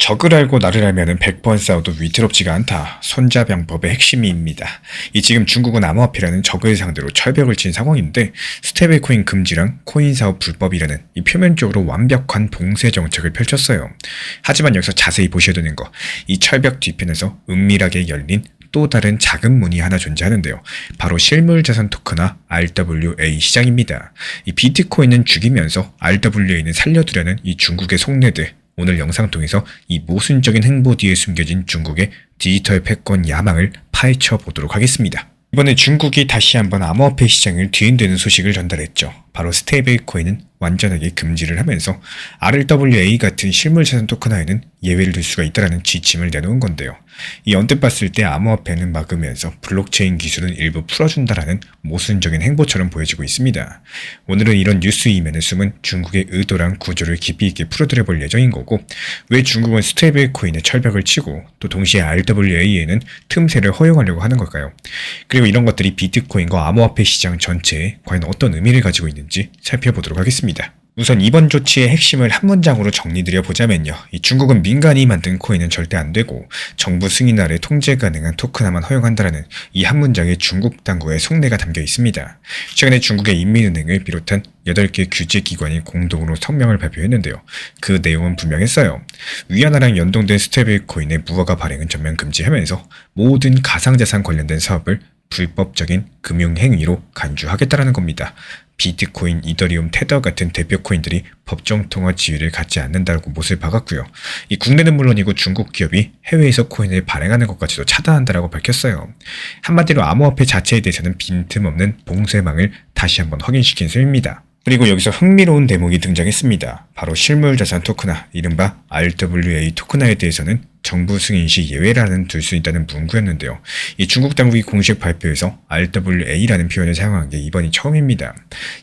적을 알고 나를 알면은 100번 싸워도 위태롭지가 않다. 손자병법의 핵심입니다. 이 지금 중국은 암호화폐라는 적을 상대로 철벽을 친 상황인데 스테이블코인 금지랑 코인 사업 불법이라는 이 표면적으로 완벽한 봉쇄 정책을 펼쳤어요. 하지만 여기서 자세히 보셔야 되는 거, 이 철벽 뒤편에서 은밀하게 열린 또 다른 작은 문이 하나 존재하는데요. 바로 실물자산 토큰화 RWA 시장입니다. 이 비트코인은 죽이면서 RWA는 살려두려는 이 중국의 속내들, 오늘 영상 통해서 이 모순적인 행보 뒤에 숨겨진 중국의 디지털 패권 야망을 파헤쳐 보도록 하겠습니다. 이번에 중국이 다시 한번 암호화폐 시장을 뒤흔드는 소식을 전달했죠. 바로 스테이블코인은 완전하게 금지를 하면서 RWA 같은 실물자산 토큰화에는 예외를 둘 수가 있다는 지침을 내놓은 건데요. 이 언뜻 봤을 때 암호화폐는 막으면서 블록체인 기술은 일부 풀어준다라는 모순적인 행보처럼 보여지고 있습니다. 오늘은 이런 뉴스 이면에 숨은 중국의 의도랑 구조를 깊이 있게 풀어드려 볼 예정인 거고, 왜 중국은 스테이블코인에 철벽을 치고 또 동시에 RWA에는 틈새를 허용하려고 하는 걸까요? 그리고 이런 것들이 비트코인과 암호화폐 시장 전체에 과연 어떤 의미를 가지고 있는지 살펴보도록 하겠습니다. 우선 이번 조치의 핵심을 한 문장으로 정리드려 보자면요. 이 중국은 민간이 만든 코인은 절대 안 되고 정부 승인 아래 통제 가능한 토큰화만 허용한다라는 이 한 문장에 중국 당국의 속내가 담겨 있습니다. 최근에 중국의 인민은행을 비롯한 8개 규제기관이 공동으로 성명을 발표했는데요. 그 내용은 분명했어요. 위안화랑 연동된 스테이블코인의 무허가 발행은 전면 금지하면서 모든 가상자산 관련된 사업을 불법적인 금융행위로 간주하겠다라는 겁니다. 비트코인, 이더리움, 테더 같은 대표 코인들이 법정 통화 지위를 갖지 않는다고 못을 박았고요. 이 국내는 물론이고 중국 기업이 해외에서 코인을 발행하는 것까지도 차단한다라고 밝혔어요. 한마디로 암호화폐 자체에 대해서는 빈틈없는 봉쇄망을 다시 한번 확인시킨 셈입니다. 그리고 여기서 흥미로운 대목이 등장했습니다. 바로 실물자산 토큰화, 이른바 RWA 토큰화에 대해서는 정부 승인 시 예외라는 둘 수 있다는 문구였는데요. 이 중국 당국이 공식 발표에서 RWA라는 표현을 사용한 게 이번이 처음입니다.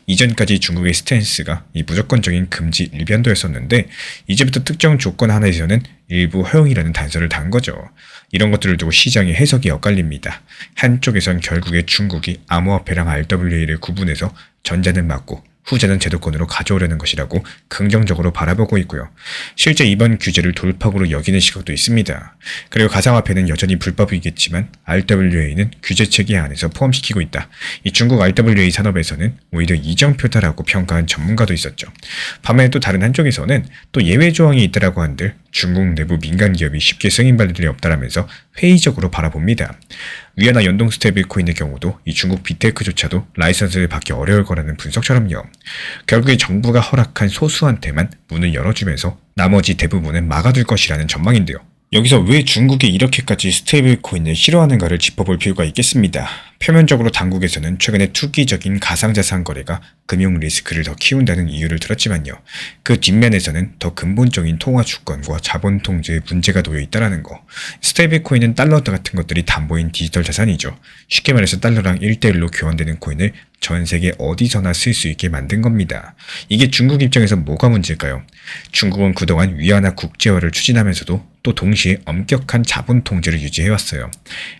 이전까지 중국의 스탠스가 이 무조건적인 금지 일변도였었는데 이제부터 특정 조건 하나에서는 일부 허용이라는 단서를 단 거죠. 이런 것들을 두고 시장의 해석이 엇갈립니다. 한쪽에선 결국에 중국이 암호화폐랑 RWA를 구분해서 전자는 막고 후자는 제도권으로 가져오려는 것이라고 긍정적으로 바라보고 있고요. 실제 이번 규제를 돌파구로 여기는 시각도 있습니다. 그리고 가상화폐는 여전히 불법이겠지만 RWA는 규제 체계 안에서 포함시키고 있다. 이 중국 RWA 산업에서는 오히려 이정표다라고 평가한 전문가도 있었죠. 반면에 또 다른 한쪽에서는 또 예외 조항이 있다라고 한들 중국 내부 민간 기업이 쉽게 승인받을 일이 없다라면서 회의적으로 바라봅니다. 위안화 연동 스테이블코인의 경우도 이 중국 빅테크조차도 라이선스를 받기 어려울 거라는 분석처럼요. 결국에 정부가 허락한 소수한테만 문을 열어주면서 나머지 대부분은 막아둘 것이라는 전망인데요. 여기서 왜 중국이 이렇게까지 스테이블코인을 싫어하는가를 짚어볼 필요가 있겠습니다. 표면적으로 당국에서는 최근에 투기적인 가상자산 거래가 금융 리스크를 더 키운다는 이유를 들었지만요. 그 뒷면에서는 더 근본적인 통화 주권과 자본 통제에 문제가 놓여 있다는 거. 스테이블코인은 달러 같은 것들이 담보인 디지털 자산이죠. 쉽게 말해서 달러랑 1대1로 교환되는 코인을 전 세계 어디서나 쓸 수 있게 만든 겁니다. 이게 중국 입장에서 뭐가 문제일까요? 중국은 그동안 위안화 국제화를 추진하면서도 또 동시에 엄격한 자본 통제를 유지해왔어요.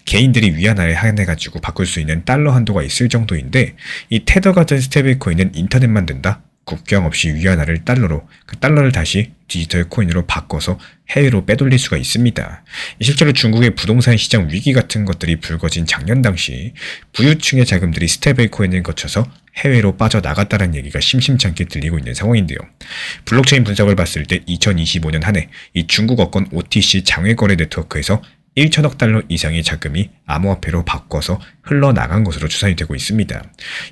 개인들이 위안화에 한해가지고 바꿀 수 있는 달러 한도가 있을 정도인데 이 테더 같은 스테이블코인은 인터넷만 된다? 국경 없이 위안화를 달러로, 그 달러를 다시 디지털 코인으로 바꿔서 해외로 빼돌릴 수가 있습니다. 실제로 중국의 부동산 시장 위기 같은 것들이 불거진 작년 당시 부유층의 자금들이 스테이블코인을 거쳐서 해외로 빠져나갔다는 얘기가 심심찮게 들리고 있는 상황인데요. 블록체인 분석을 봤을 때 2025년 한 해 이 중국 어권 OTC 장외거래 네트워크에서 1천억 달러 이상의 자금이 암호화폐로 바꿔서 흘러나간 것으로 추산이 되고 있습니다.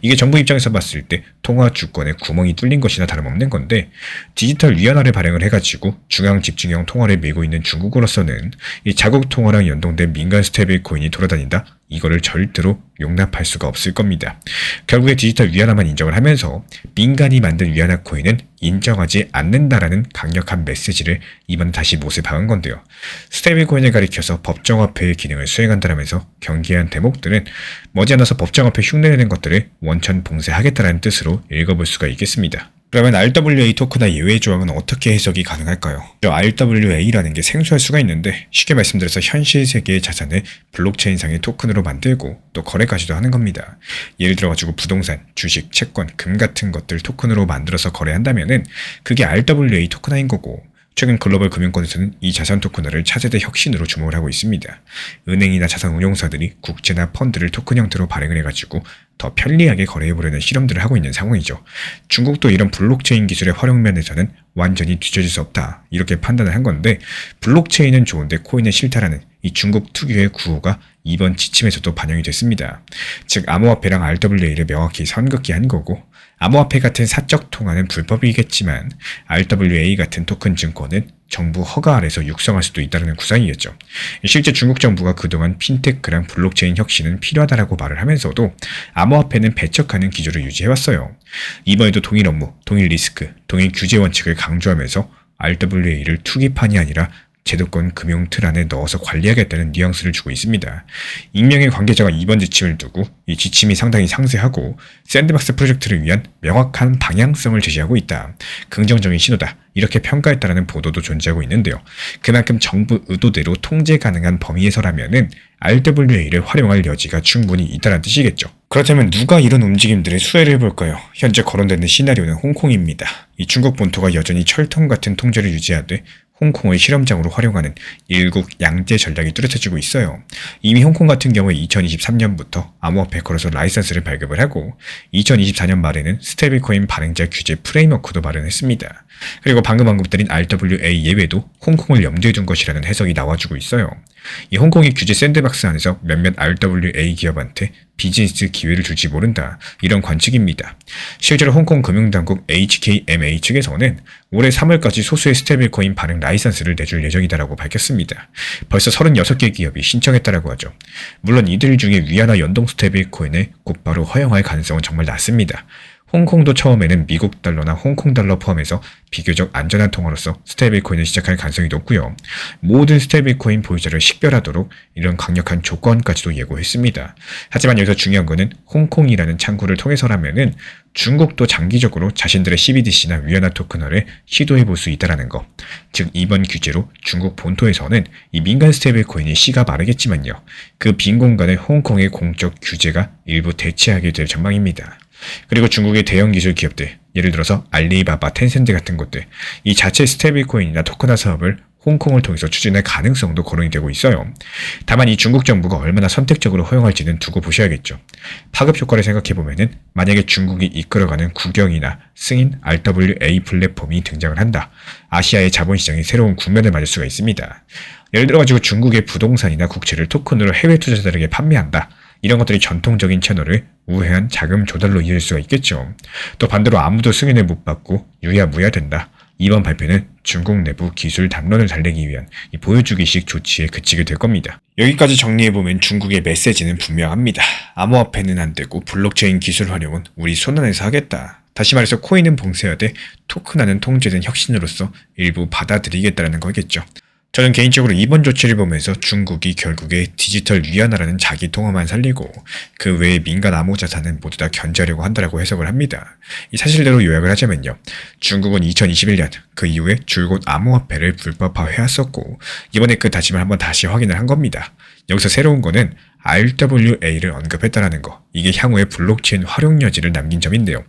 이게 정부 입장에서 봤을 때 통화 주권에 구멍이 뚫린 것이나 다름없는 건데, 디지털 위안화를 발행을 해가지고 중앙 집중형 통화를 밀고 있는 중국으로서는 이 자국 통화랑 연동된 민간 스테이블코인이 돌아다닌다? 이거를 절대로 용납할 수가 없을 겁니다. 결국에 디지털 위안화만 인정을 하면서 민간이 만든 위안화 코인은 인정하지 않는다라는 강력한 메시지를 이번 다시 못을 박은 건데요. 스테이블코인을 가리켜서 법정화폐의 기능을 수행한다라면서 경계한 대목들은 머지않아서 법정화폐 흉내내는 것들을 원천 봉쇄하겠다라는 뜻으로 읽어볼 수가 있겠습니다. 그러면 RWA 토큰화 예외 조항은 어떻게 해석이 가능할까요? RWA라는 게 생소할 수가 있는데 쉽게 말씀드려서 현실 세계의 자산을 블록체인상의 토큰으로 만들고 또 거래까지도 하는 겁니다. 예를 들어가지고 부동산, 주식, 채권, 금 같은 것들 토큰으로 만들어서 거래한다면은 그게 RWA 토큰화인 거고, 최근 글로벌 금융권에서는 이 자산 토큰화를 차세대 혁신으로 주목을 하고 있습니다. 은행이나 자산 운용사들이 국채나 펀드를 토큰 형태로 발행을 해가지고 더 편리하게 거래해보려는 실험들을 하고 있는 상황이죠. 중국도 이런 블록체인 기술의 활용 면에서는 완전히 뒤처질 수 없다, 이렇게 판단을 한 건데, 블록체인은 좋은데 코인은 싫다라는 이 중국 특유의 구호가 이번 지침에서도 반영이 됐습니다. 즉 암호화폐랑 RWA를 명확히 선긋기한 거고, 암호화폐 같은 사적 통화는 불법이겠지만 RWA 같은 토큰 증권은 정부 허가 아래서 육성할 수도 있다는 구상이겠죠. 실제 중국 정부가 그동안 핀테크랑 블록체인 혁신은 필요하다라고 말을 하면서도 암호화폐는 배척하는 기조를 유지해왔어요. 이번에도 동일 업무, 동일 리스크, 동일 규제 원칙을 강조하면서 RWA를 투기판이 아니라 제도권 금융 틀 안에 넣어서 관리하겠다는 뉘앙스를 주고 있습니다. 익명의 관계자가 이번 지침을 두고 이 지침이 상당히 상세하고 샌드박스 프로젝트를 위한 명확한 방향성을 제시하고 있다, 긍정적인 신호다, 이렇게 평가했다라는 보도도 존재하고 있는데요. 그만큼 정부 의도대로 통제 가능한 범위에서라면은 RWA를 활용할 여지가 충분히 있다는 뜻이겠죠. 그렇다면 누가 이런 움직임들의 수혜를 해볼까요? 현재 거론되는 시나리오는 홍콩입니다. 이 중국 본토가 여전히 철통 같은 통제를 유지하되 홍콩을 실험장으로 활용하는 일국 양제 전략이 뚜렷해지고 있어요. 이미 홍콩 같은 경우에 2023년부터 암호화폐 거래소 라이선스를 발급을 하고 2024년 말에는 스테이블코인 발행자 규제 프레임워크도 마련했습니다. 그리고 방금 언급드린 RWA 예외도 홍콩을 염두에 둔 것이라는 해석이 나와주고 있어요. 이 홍콩의 규제 샌드박스 안에서 몇몇 RWA 기업한테 비즈니스 기회를 줄지 모른다, 이런 관측입니다. 실제로 홍콩 금융당국 HKMA 측에서는 올해 3월까지 소수의 스테이블코인 발행 라이선스를 내줄 예정이다라고 밝혔습니다. 벌써 36개 기업이 신청했다라고 하죠. 물론 이들 중에 위안화 연동 스테이블코인을 곧바로 허용할 가능성은 정말 낮습니다. 홍콩도 처음에는 미국 달러나 홍콩 달러 포함해서 비교적 안전한 통화로서 스테이블코인을 시작할 가능성이 높고요. 모든 스테이블코인 보유자를 식별하도록 이런 강력한 조건까지도 예고했습니다. 하지만 여기서 중요한 거는 홍콩이라는 창구를 통해서라면은 중국도 장기적으로 자신들의 CBDC나 위안화 토큰화를 시도해볼 수 있다는 거. 즉 이번 규제로 중국 본토에서는 이 민간 스테이블코인이 씨가 마르겠지만요. 그 빈 공간을 홍콩의 공적 규제가 일부 대체하게 될 전망입니다. 그리고 중국의 대형 기술 기업들, 예를 들어서 알리바바, 텐센트 같은 곳들, 이 자체 스테이블코인이나 토큰화 사업을 홍콩을 통해서 추진할 가능성도 거론이 되고 있어요. 다만 이 중국 정부가 얼마나 선택적으로 허용할지는 두고 보셔야겠죠. 파급 효과를 생각해보면은 만약에 중국이 이끌어가는 국영이나 승인 RWA 플랫폼이 등장을 한다, 아시아의 자본시장이 새로운 국면을 맞을 수가 있습니다. 예를 들어가지고 중국의 부동산이나 국채를 토큰으로 해외 투자자들에게 판매한다, 이런 것들이 전통적인 채널을 우회한 자금 조달로 이어질 수가 있겠죠. 또 반대로 아무도 승인을 못 받고 유야무야 된다, 이번 발표는 중국 내부 기술 담론을 달래기 위한 이 보여주기식 조치에 그치게 될 겁니다. 여기까지 정리해보면 중국의 메시지는 분명합니다. 암호화폐는 안 되고 블록체인 기술 활용은 우리 손안에서 하겠다. 다시 말해서 코인은 봉쇄하되 토큰화는 통제된 혁신으로서 일부 받아들이겠다는 거겠죠. 저는 개인적으로 이번 조치를 보면서 중국이 결국에 디지털 위안화라는 자기 통화만 살리고 그 외의 민간 암호자산은 모두 다 견제하려고 한다라고 해석을 합니다. 이 사실대로 요약을 하자면요. 중국은 2021년 그 이후에 줄곧 암호화폐를 불법화해왔었고 이번에 그 다짐을 한번 다시 확인을 한 겁니다. 여기서 새로운 거는 RWA를 언급했다라는 거, 이게 향후의 블록체인 활용 여지를 남긴 점인데요.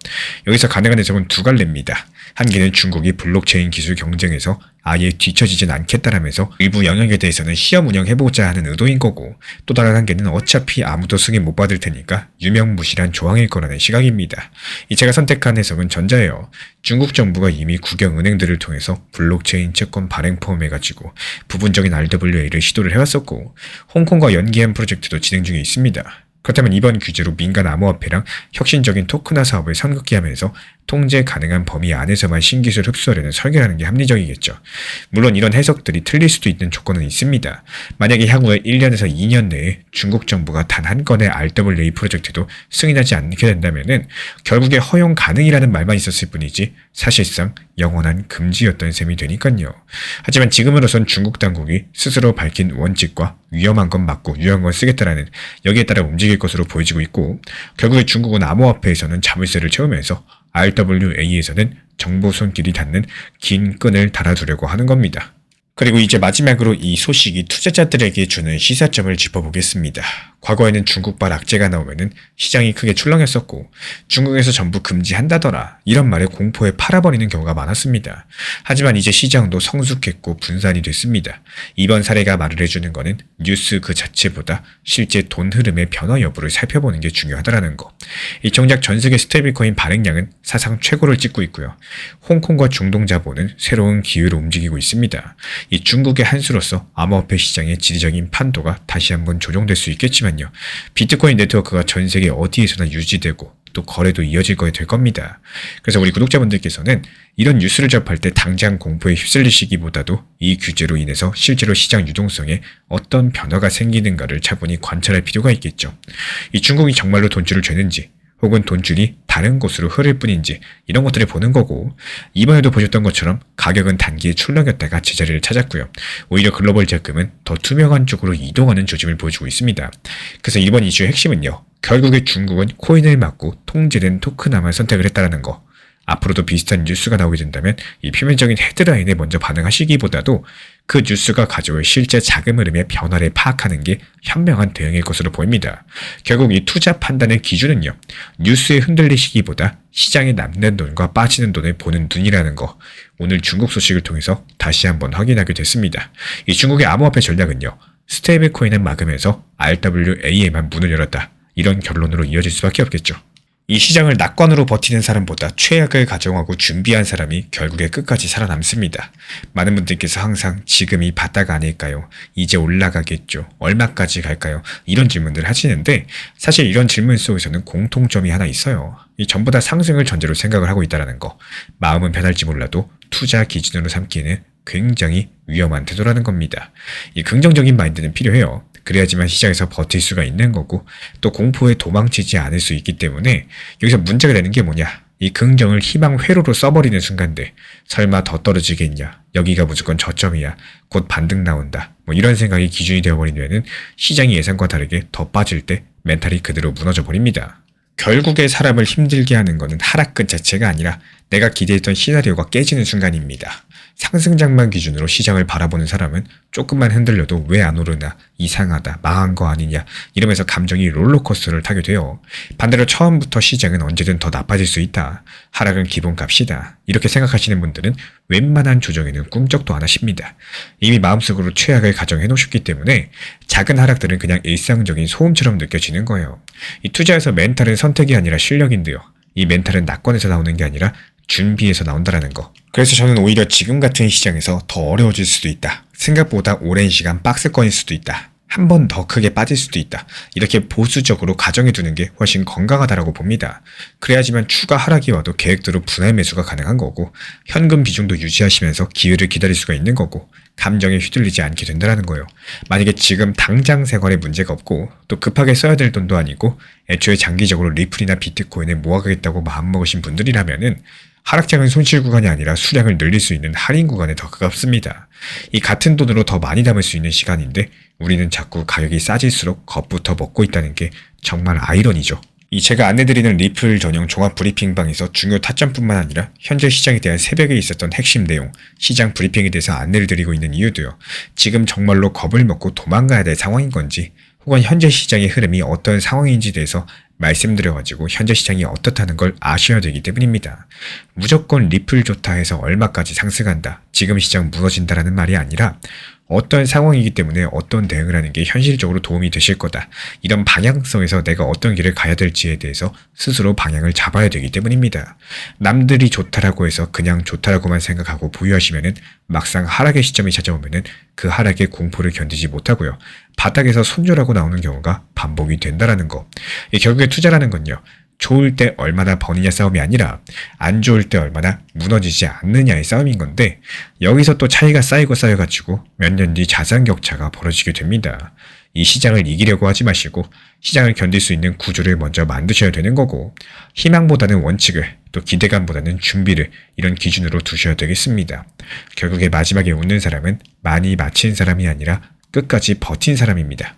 여기서 가능한 해석은 두 갈래입니다. 한 개는 중국이 블록체인 기술 경쟁에서 아예 뒤처지진 않겠다라면서 일부 영역에 대해서는 시험 운영해보자 하는 의도인 거고, 또 다른 한 개는 어차피 아무도 승인 못 받을 테니까 유명무실한 조항일 거라는 시각입니다. 제가 선택한 해석은 전자예요. 중국 정부가 이미 국영 은행들을 통해서 블록체인 채권 발행 포함해가지고 부분적인 RWA를 시도를 해왔었고 홍콩과 연계한 프로젝트도 진행 중에 있습니다. 그렇다면 이번 규제로 민간 암호화폐랑 혁신적인 토큰화 사업을 선긋기 하면서 통제 가능한 범위 안에서만 신기술 흡수하려는 설계라는 게 합리적이겠죠. 물론 이런 해석들이 틀릴 수도 있는 조건은 있습니다. 만약에 향후에 1년에서 2년 내에 중국 정부가 단 한 건의 RWA 프로젝트도 승인하지 않게 된다면은 결국에 허용 가능이라는 말만 있었을 뿐이지 사실상 영원한 금지였던 셈이 되니까요. 하지만 지금으로선 중국 당국이 스스로 밝힌 원칙과 위험한 건 맞고 유용한 건 쓰겠다라는 여기에 따라 움직일 것으로 보여지고 있고, 결국에 중국은 암호화폐에서는 자물쇠를 채우면서 RWA에서는 정보 손길이 닿는 긴 끈을 달아두려고 하는 겁니다. 그리고 이제 마지막으로 이 소식이 투자자들에게 주는 시사점을 짚어보겠습니다. 과거에는 중국발 악재가 나오면은 시장이 크게 출렁였었고 중국에서 전부 금지한다더라 이런 말에 공포에 팔아버리는 경우가 많았습니다. 하지만 이제 시장도 성숙했고 분산이 됐습니다. 이번 사례가 말을 해주는 거는 뉴스 그 자체보다 실제 돈 흐름의 변화 여부를 살펴보는 게 중요하다라는 거. 이 정작 전 세계 스테이블코인 발행량은 사상 최고를 찍고 있고요. 홍콩과 중동 자본은 새로운 기회로 움직이고 있습니다. 이 중국의 한 수로서 암호화폐 시장의 지리적인 판도가 다시 한번 조정될 수 있겠지만요. 비트코인 네트워크가 전 세계 어디에서나 유지되고 또 거래도 이어질 거에 될 겁니다. 그래서 우리 구독자분들께서는 이런 뉴스를 접할 때 당장 공포에 휩쓸리시기보다도 이 규제로 인해서 실제로 시장 유동성에 어떤 변화가 생기는가를 차분히 관찰할 필요가 있겠죠. 이 중국이 정말로 돈줄을 죄는지 혹은 돈줄이 다른 곳으로 흐를 뿐인지 이런 것들을 보는 거고, 이번에도 보셨던 것처럼 가격은 단기에 출렁였다가 제자리를 찾았고요. 오히려 글로벌 자금은 더 투명한 쪽으로 이동하는 조짐을 보여주고 있습니다. 그래서 이번 이슈의 핵심은요. 결국에 중국은 코인을 막고 통제된 토큰화만 선택을 했다는 거. 앞으로도 비슷한 뉴스가 나오게 된다면 이 표면적인 헤드라인에 먼저 반응하시기보다도 그 뉴스가 가져올 실제 자금 흐름의 변화를 파악하는 게 현명한 대응일 것으로 보입니다. 결국 이 투자 판단의 기준은요. 뉴스에 흔들리시기보다 시장에 남는 돈과 빠지는 돈을 보는 눈이라는 거. 오늘 중국 소식을 통해서 다시 한번 확인하게 됐습니다. 이 중국의 암호화폐 전략은요. 스테이블 코인을 막으면서 RWA에만 문을 열었다. 이런 결론으로 이어질 수밖에 없겠죠. 이 시장을 낙관으로 버티는 사람보다 최악을 가정하고 준비한 사람이 결국에 끝까지 살아남습니다. 많은 분들께서 항상 지금이 바닥 아닐까요? 이제 올라가겠죠? 얼마까지 갈까요? 이런 질문들을 하시는데 사실 이런 질문 속에서는 공통점이 하나 있어요. 이 전부 다 상승을 전제로 생각을 하고 있다는 거. 마음은 변할지 몰라도 투자 기준으로 삼기에는 굉장히 위험한 태도라는 겁니다. 이 긍정적인 마인드는 필요해요. 그래야지만 시장에서 버틸 수가 있는 거고 또 공포에 도망치지 않을 수 있기 때문에 여기서 문제가 되는 게 뭐냐. 이 긍정을 희망 회로로 써버리는 순간들. 설마 더 떨어지겠냐. 여기가 무조건 저점이야. 곧 반등 나온다. 뭐 이런 생각이 기준이 되어버리면 시장이 예상과 다르게 더 빠질 때 멘탈이 그대로 무너져 버립니다. 결국에 사람을 힘들게 하는 것은 하락끝 자체가 아니라 내가 기대했던 시나리오가 깨지는 순간입니다. 상승장만 기준으로 시장을 바라보는 사람은 조금만 흔들려도 왜 안 오르나, 이상하다, 망한 거 아니냐 이러면서 감정이 롤러코스터를 타게 돼요. 반대로 처음부터 시장은 언제든 더 나빠질 수 있다. 하락은 기본값이다. 이렇게 생각하시는 분들은 웬만한 조정에는 꿈쩍도 안 하십니다. 이미 마음속으로 최악을 가정해 놓으셨기 때문에 작은 하락들은 그냥 일상적인 소음처럼 느껴지는 거예요. 이 투자에서 멘탈은 선택이 아니라 실력인데요. 이 멘탈은 낙관에서 나오는 게 아니라 준비에서 나온다는 거. 그래서 저는 오히려 지금 같은 시장에서 더 어려워질 수도 있다. 생각보다 오랜 시간 박스권일 수도 있다. 한 번 더 크게 빠질 수도 있다. 이렇게 보수적으로 가정해 두는 게 훨씬 건강하다라고 봅니다. 그래야지만 추가 하락이 와도 계획대로 분할 매수가 가능한 거고 현금 비중도 유지하시면서 기회를 기다릴 수가 있는 거고 감정에 휘둘리지 않게 된다는 거예요. 만약에 지금 당장 생활에 문제가 없고 또 급하게 써야 될 돈도 아니고 애초에 장기적으로 리플이나 비트코인을 모아가겠다고 마음먹으신 분들이라면은 하락장은 손실 구간이 아니라 수량을 늘릴 수 있는 할인 구간에 더 가깝습니다. 이 같은 돈으로 더 많이 담을 수 있는 시간인데 우리는 자꾸 가격이 싸질수록 겁부터 먹고 있다는 게 정말 아이러니죠. 이 제가 안내드리는 리플 전용 종합 브리핑방에서 중요 타점뿐만 아니라 현재 시장에 대한 새벽에 있었던 핵심 내용, 시장 브리핑에 대해서 안내를 드리고 있는 이유도요. 지금 정말로 겁을 먹고 도망가야 될 상황인 건지 혹은 현재 시장의 흐름이 어떤 상황인지에 대해서 말씀드려가지고 현재 시장이 어떻다는 걸 아셔야 되기 때문입니다. 무조건 리플 좋다 해서 얼마까지 상승한다, 지금 시장 무너진다라는 말이 아니라 어떤 상황이기 때문에 어떤 대응을 하는 게 현실적으로 도움이 되실 거다. 이런 방향성에서 내가 어떤 길을 가야 될지에 대해서 스스로 방향을 잡아야 되기 때문입니다. 남들이 좋다라고 해서 그냥 좋다라고만 생각하고 보유하시면은 막상 하락의 시점이 찾아오면은 그 하락의 공포를 견디지 못하고요. 바닥에서 손절하고 나오는 경우가 반복이 된다라는 거. 결국에 투자라는 건요. 좋을 때 얼마나 버느냐 싸움이 아니라 안 좋을 때 얼마나 무너지지 않느냐의 싸움인 건데 여기서 또 차이가 쌓이고 쌓여가지고 몇 년 뒤 자산 격차가 벌어지게 됩니다. 이 시장을 이기려고 하지 마시고 시장을 견딜 수 있는 구조를 먼저 만드셔야 되는 거고 희망보다는 원칙을 또 기대감보다는 준비를 이런 기준으로 두셔야 되겠습니다. 결국에 마지막에 웃는 사람은 많이 마친 사람이 아니라 끝까지 버틴 사람입니다.